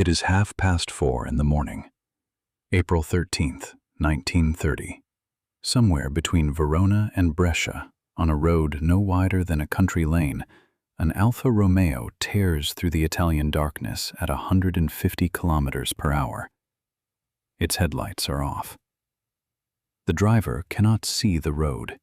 It is 4:30 in the morning, April 13th, 1930. Somewhere between Verona and Brescia, on a road no wider than a country lane, an Alfa Romeo tears through the Italian darkness at 150 kilometers per hour. Its headlights are off. The driver cannot see the road.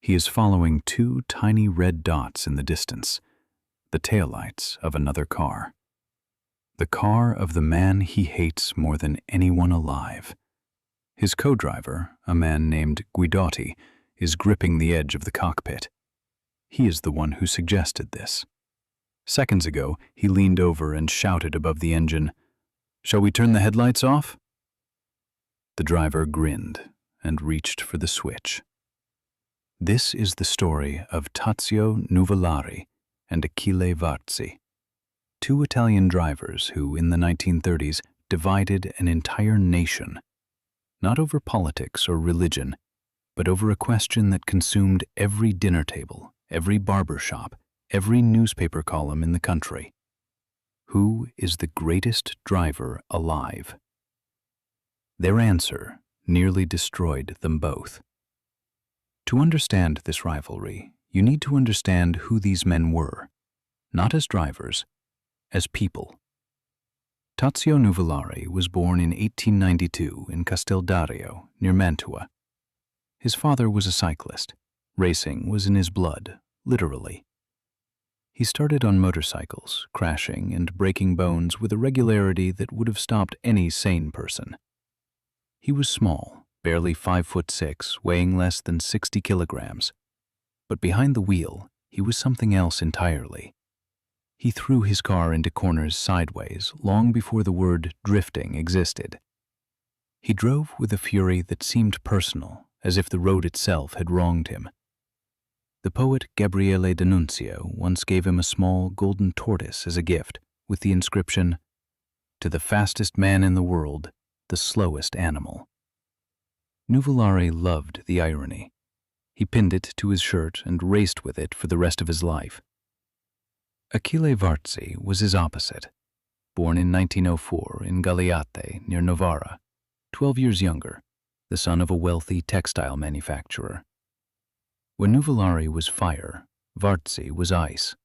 He is following two tiny red dots in the distance, the taillights of another car. The car of the man he hates more than anyone alive. His co-driver, a man named Guidotti, is gripping the edge of the cockpit. He is the one who suggested this. Seconds ago, he leaned over and shouted above the engine, "Shall we turn the headlights off?" The driver grinned and reached for the switch. This is the story of Tazio Nuvolari and Achille Varzi, two Italian drivers who, in the 1930s, divided an entire nation, not over politics or religion, but over a question that consumed every dinner table, every barber shop, every newspaper column in the country. Who is the greatest driver alive? Their answer nearly destroyed them both. To understand this rivalry, you need to understand who these men were, not as drivers, as people. Tazio Nuvolari was born in 1892 in Casteldario, near Mantua. His father was a cyclist. Racing was in his blood, literally. He started on motorcycles, crashing and breaking bones with a regularity that would have stopped any sane person. He was small, barely 5'6", weighing less than 60 kilograms. But behind the wheel, he was something else entirely. He threw his car into corners sideways long before the word drifting existed. He drove with a fury that seemed personal, as if the road itself had wronged him. The poet Gabriele D'Annunzio once gave him a small golden tortoise as a gift, with the inscription, "To the fastest man in the world, the slowest animal." Nuvolari loved the irony. He pinned it to his shirt and raced with it for the rest of his life. Achille Varzi was his opposite. Born in 1904 in Galliate, near Novara, 12 years younger, the son of a wealthy textile manufacturer. When Nuvolari was fire, Varzi was ice.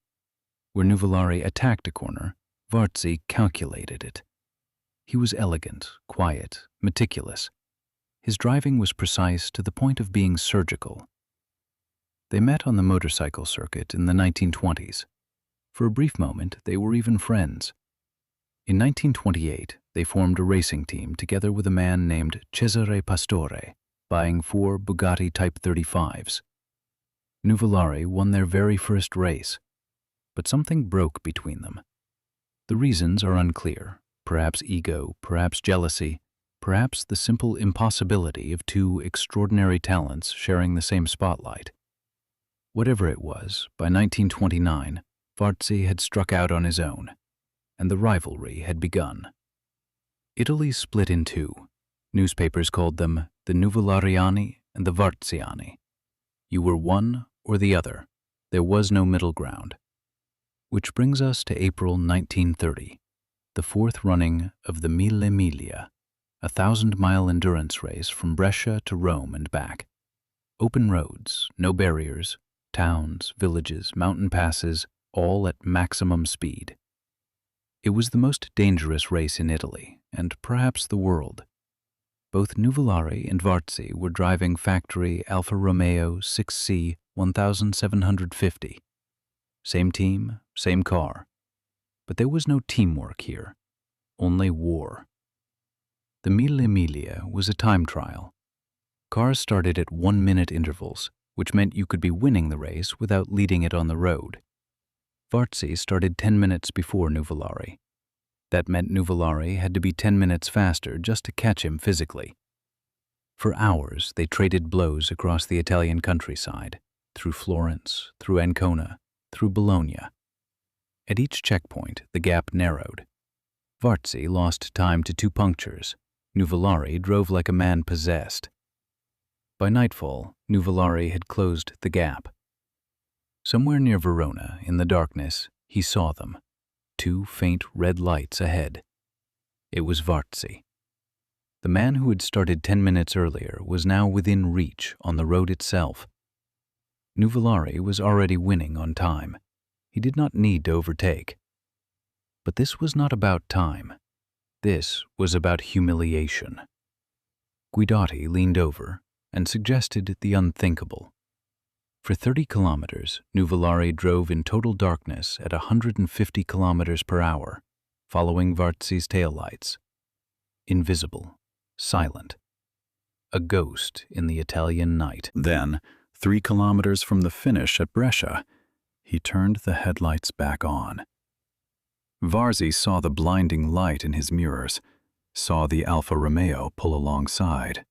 Where Nuvolari attacked a corner, Varzi calculated it. He was elegant, quiet, meticulous. His driving was precise to the point of being surgical. They met on the motorcycle circuit in the 1920s. For a brief moment, they were even friends. In 1928, they formed a racing team together with a man named Cesare Pastore, buying 4 Bugatti Type 35s. Nuvolari won their very first race, but something broke between them. The reasons are unclear, perhaps ego, perhaps jealousy, perhaps the simple impossibility of two extraordinary talents sharing the same spotlight. Whatever it was, by 1929, Varzi had struck out on his own, and the rivalry had begun. Italy split in two. Newspapers called them the Nuvolariani and the Varziani. You were one or the other. There was no middle ground. Which brings us to April 1930, the fourth running of the Mille Miglia, a 1,000-mile endurance race from Brescia to Rome and back. Open roads, no barriers, towns, villages, mountain passes, all at maximum speed. It was the most dangerous race in Italy, and perhaps the world. Both Nuvolari and Varzi were driving factory Alfa Romeo 6C 1750. Same team, same car. But there was no teamwork here, only war. The Mille Miglia was a time trial. Cars started at 1-minute intervals, which meant you could be winning the race without leading it on the road. Varzi started 10 minutes before Nuvolari. That meant Nuvolari had to be 10 minutes faster just to catch him physically. For hours, they traded blows across the Italian countryside, through Florence, through Ancona, through Bologna. At each checkpoint, the gap narrowed. Varzi lost time to 2 punctures. Nuvolari drove like a man possessed. By nightfall, Nuvolari had closed the gap. Somewhere near Verona, in the darkness, he saw them, 2 faint red lights ahead, It was Varzi. The man who had started 10 minutes earlier was now within reach on the road itself. Nuvolari was already winning on time. He did not need to overtake. But this was not about time. This was about humiliation. Guidotti leaned over and suggested the unthinkable. For 30 kilometers, Nuvolari drove in total darkness at 150 kilometers per hour, following Varzi's taillights. Invisible, silent. A ghost in the Italian night. Then, 3 kilometers from the finish at Brescia, he turned the headlights back on. Varzi saw the blinding light in his mirrors, saw the Alfa Romeo pull alongside,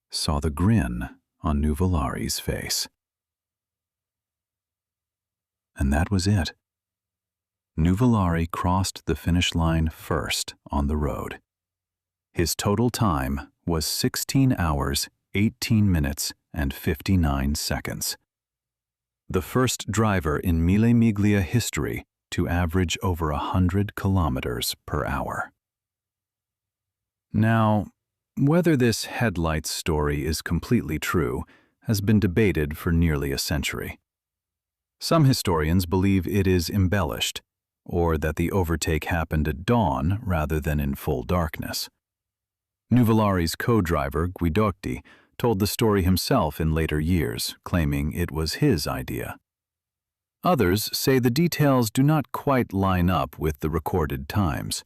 saw the grin on Nuvolari's face. And that was it. Nuvolari crossed the finish line first on the road. His total time was 16 hours, 18 minutes, and 59 seconds. The first driver in Mille Miglia history to average over 100 kilometers per hour. Now, whether this headlights story is completely true has been debated for nearly a century. Some historians believe it is embellished, or that the overtake happened at dawn rather than in full darkness. Nuvolari's co-driver, Guidotti, told the story himself in later years, claiming it was his idea. Others say the details do not quite line up with the recorded times.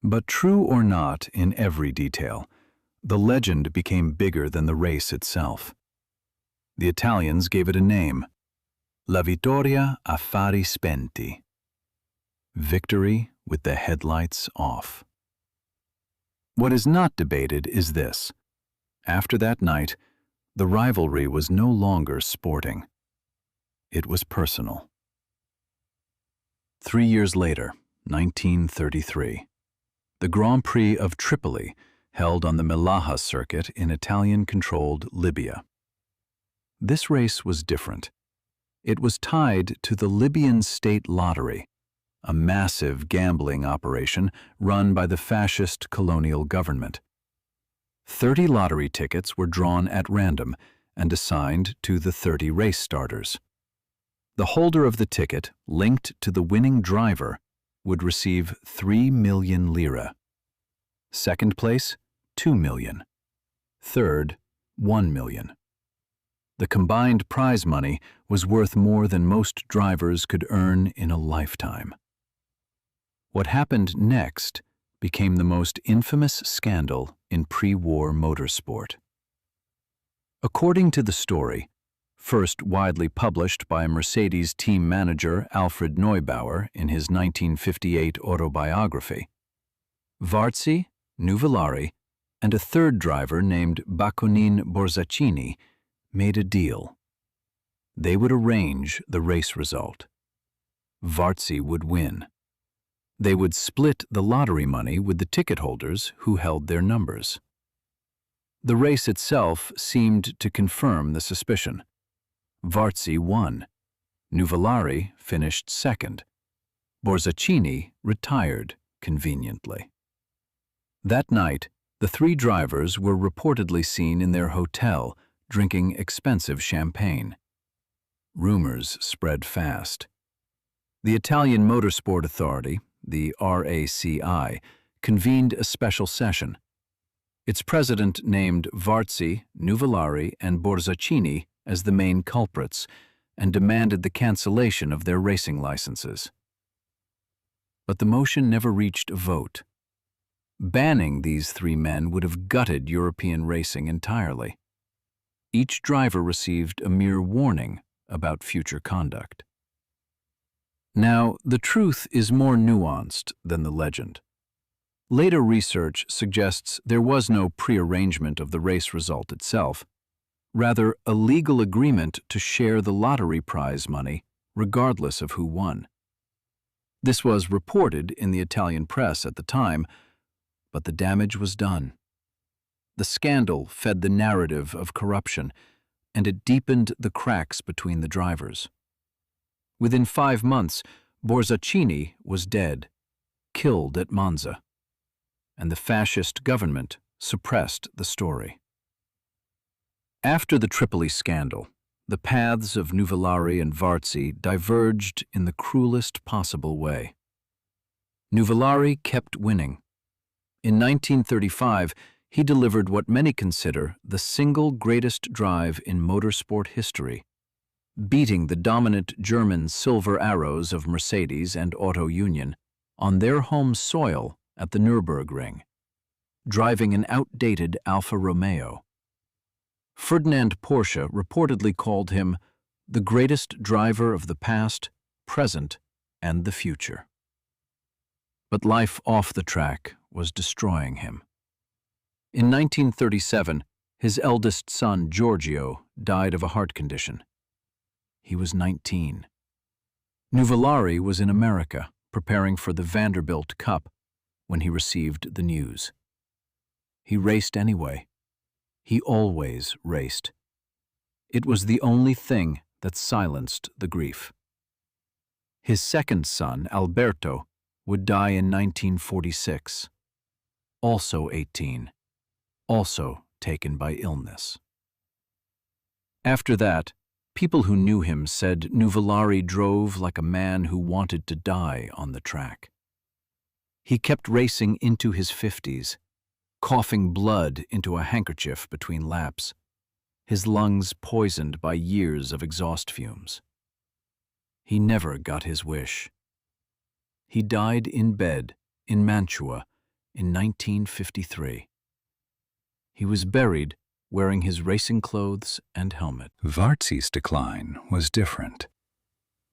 But true or not in every detail, the legend became bigger than the race itself. The Italians gave it a name: La Vittoria a fari spenti. Victory with the headlights off. What is not debated is this. After that night, the rivalry was no longer sporting. It was personal. 3 years later, 1933, the Grand Prix of Tripoli held on the Milaha circuit in Italian-controlled Libya. This race was different. It was tied to the Libyan state lottery, a massive gambling operation run by the fascist colonial government. 30 lottery tickets were drawn at random and assigned to the 30 race starters. The holder of the ticket, linked to the winning driver, would receive 3 million lira. Second place, 2 million. Third, 1 million. The combined prize money was worth more than most drivers could earn in a lifetime. What happened next became the most infamous scandal in pre-war motorsport. According to the story, first widely published by Mercedes team manager Alfred Neubauer in his 1958 autobiography, Varzi, Nuvolari, and a third driver named Baconin Borzacchini made a deal. They would arrange the race result. Varzi would win. They would split the lottery money with the ticket holders who held their numbers. The race itself seemed to confirm the suspicion. Varzi won. Nuvolari finished second. Borzacchini retired conveniently. That night, the 3 drivers were reportedly seen in their hotel drinking expensive champagne. Rumors spread fast. The Italian Motorsport Authority, the RACI, convened a special session. Its president named Varzi, Nuvolari, and Borzacchini as the main culprits and demanded the cancellation of their racing licenses. But the motion never reached a vote. Banning these 3 men would have gutted European racing entirely. Each driver received a mere warning about future conduct. Now, the truth is more nuanced than the legend. Later research suggests there was no prearrangement of the race result itself, rather a legal agreement to share the lottery prize money regardless of who won. This was reported in the Italian press at the time, but the damage was done. The scandal fed the narrative of corruption, and it deepened the cracks between the drivers. Within 5 months, Borzacchini was dead, killed at Monza. and the fascist government suppressed the story. After the Tripoli scandal, the paths of Nuvolari and Varzi diverged in the cruelest possible way. Nuvolari kept winning. In 1935, he delivered what many consider the single greatest drive in motorsport history, beating the dominant German Silver Arrows of Mercedes and Auto Union on their home soil at the Nürburgring, driving an outdated Alfa Romeo. Ferdinand Porsche reportedly called him the greatest driver of the past, present, and the future. But life off the track was destroying him. In 1937, his eldest son, Giorgio, died of a heart condition. He was 19. Nuvolari was in America, preparing for the Vanderbilt Cup, when he received the news. He raced anyway. He always raced. It was the only thing that silenced the grief. His second son, Alberto, would die in 1946, also 18, also taken by illness. After that, people who knew him said Nuvolari drove like a man who wanted to die on the track. He kept racing into his 50s, coughing blood into a handkerchief between laps, his lungs poisoned by years of exhaust fumes. He never got his wish. He died in bed in Mantua in 1953. He was buried wearing his racing clothes and helmet. Varzi's decline was different,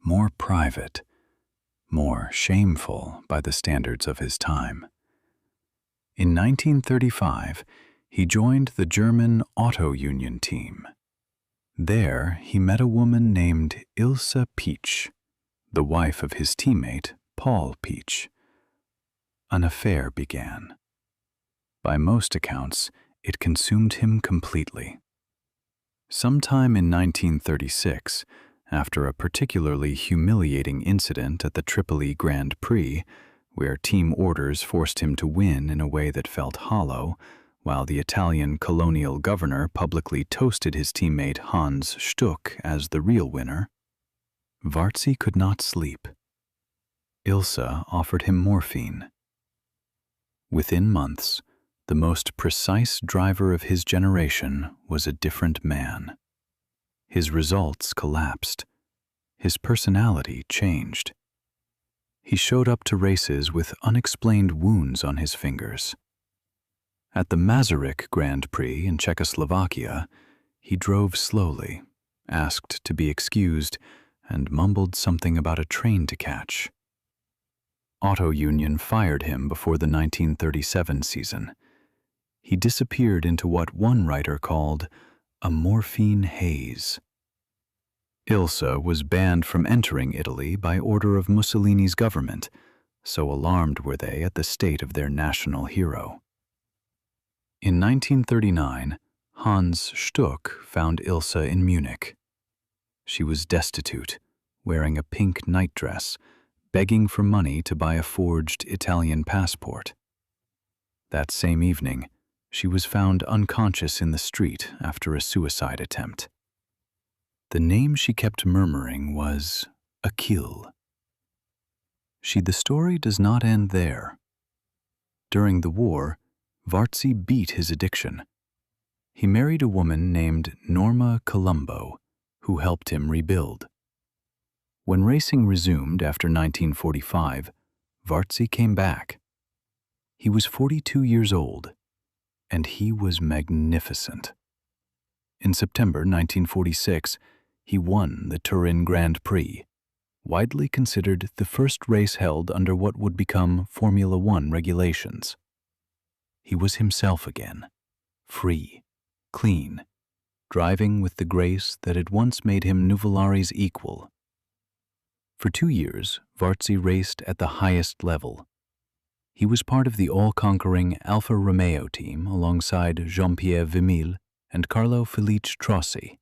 more private, more shameful by the standards of his time. In 1935, he joined the German Auto Union team. There, he met a woman named Ilse Peach, the wife of his teammate, Paul Peach. An affair began. By most accounts, it consumed him completely. Sometime in 1936, after a particularly humiliating incident at the Tripoli Grand Prix, where team orders forced him to win in a way that felt hollow, while the Italian colonial governor publicly toasted his teammate Hans Stuck as the real winner, Varzi could not sleep. Ilse offered him morphine. Within months, the most precise driver of his generation was a different man. His results collapsed. His personality changed. He showed up to races with unexplained wounds on his fingers. At the Masaryk Grand Prix in Czechoslovakia, he drove slowly, asked to be excused, and mumbled something about a train to catch. Auto Union fired him before the 1937 season. He disappeared into what one writer called a morphine haze. Ilse was banned from entering Italy by order of Mussolini's government, so alarmed were they at the state of their national hero. In 1939, Hans Stuck found Ilse in Munich. She was destitute, wearing a pink nightdress, begging for money to buy a forged Italian passport. That same evening, she was found unconscious in the street after a suicide attempt. The name she kept murmuring was Achille. The story does not end there. During the war, Varzi beat his addiction. He married a woman named Norma Colombo, who helped him rebuild. When racing resumed after 1945, Varzi came back. He was 42 years old, and he was magnificent. In September 1946, he won the Turin Grand Prix, widely considered the first race held under what would become Formula One regulations. He was himself again, free, clean, driving with the grace that had once made him Nuvolari's equal. For 2 years, Varzi raced at the highest level. He was part of the all-conquering Alfa Romeo team alongside Jean-Pierre Vimille and Carlo Felice Trossi.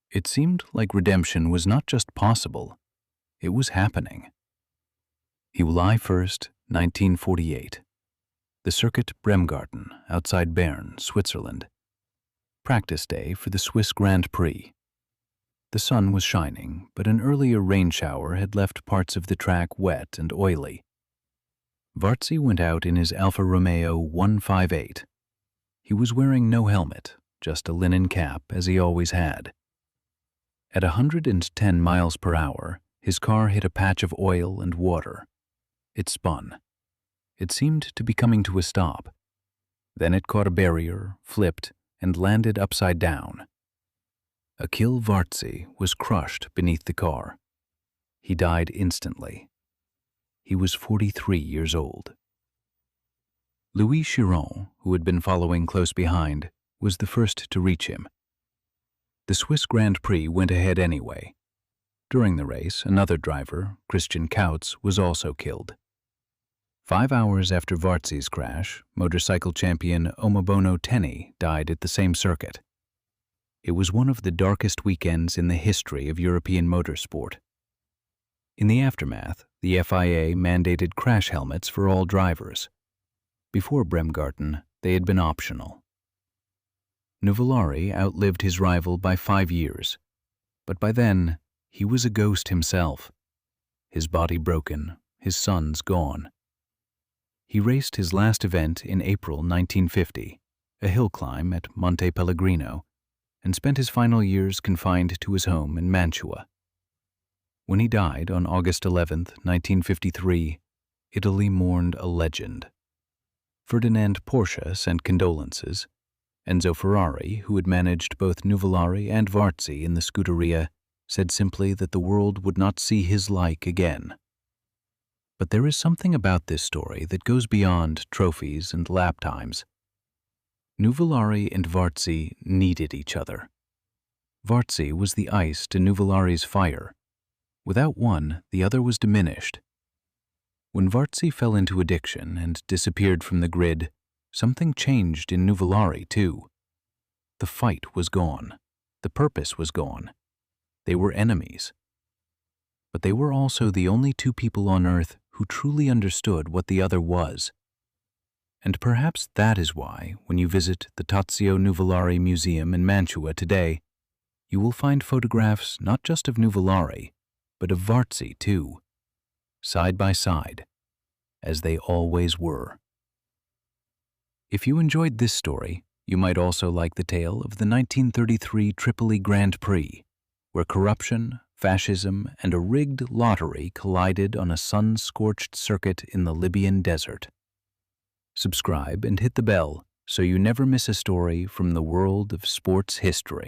It seemed like redemption was not just possible, it was happening. July 1st, 1948. The circuit Bremgarten, outside Bern, Switzerland. Practice day for the Swiss Grand Prix. The sun was shining, but an earlier rain shower had left parts of the track wet and oily. Varzi went out in his Alfa Romeo 158. He was wearing no helmet, just a linen cap, as he always had. At 110 miles per hour, his car hit a patch of oil and water. It spun. It seemed to be coming to a stop. Then it caught a barrier, flipped, and landed upside down. Achille Varzi was crushed beneath the car. He died instantly. He was 43 years old. Louis Chiron, who had been following close behind, was the first to reach him. The Swiss Grand Prix went ahead anyway. During the race, another driver, Christian Kautz, was also killed. 5 hours after Varzi's crash, motorcycle champion Omobono Tenny died at the same circuit. It was one of the darkest weekends in the history of European motorsport. In the aftermath, the FIA mandated crash helmets for all drivers. Before Bremgarten, they had been optional. Nuvolari outlived his rival by 5 years, but by then, he was a ghost himself. His body broken, his sons gone. He raced his last event in April 1950, a hill climb at Monte Pellegrino, and spent his final years confined to his home in Mantua. When he died on August 11, 1953, Italy mourned a legend. Ferdinand Porsche sent condolences. Enzo Ferrari, who had managed both Nuvolari and Varzi in the Scuderia, said simply that the world would not see his like again. But there is something about this story that goes beyond trophies and lap times. Nuvolari and Varzi needed each other. Varzi was the ice to Nuvolari's fire. Without one, the other was diminished. When Varzi fell into addiction and disappeared from the grid, something changed in Nuvolari, too. The fight was gone. The purpose was gone. They were enemies. But they were also the only two people on Earth who truly understood what the other was. And perhaps that is why, when you visit the Tazio Nuvolari Museum in Mantua today, you will find photographs not just of Nuvolari, but of Varzi, too, side by side, as they always were. If you enjoyed this story, you might also like the tale of the 1933 Tripoli Grand Prix, where corruption, fascism, and a rigged lottery collided on a sun-scorched circuit in the Libyan desert. Subscribe and hit the bell so you never miss a story from the world of sports history.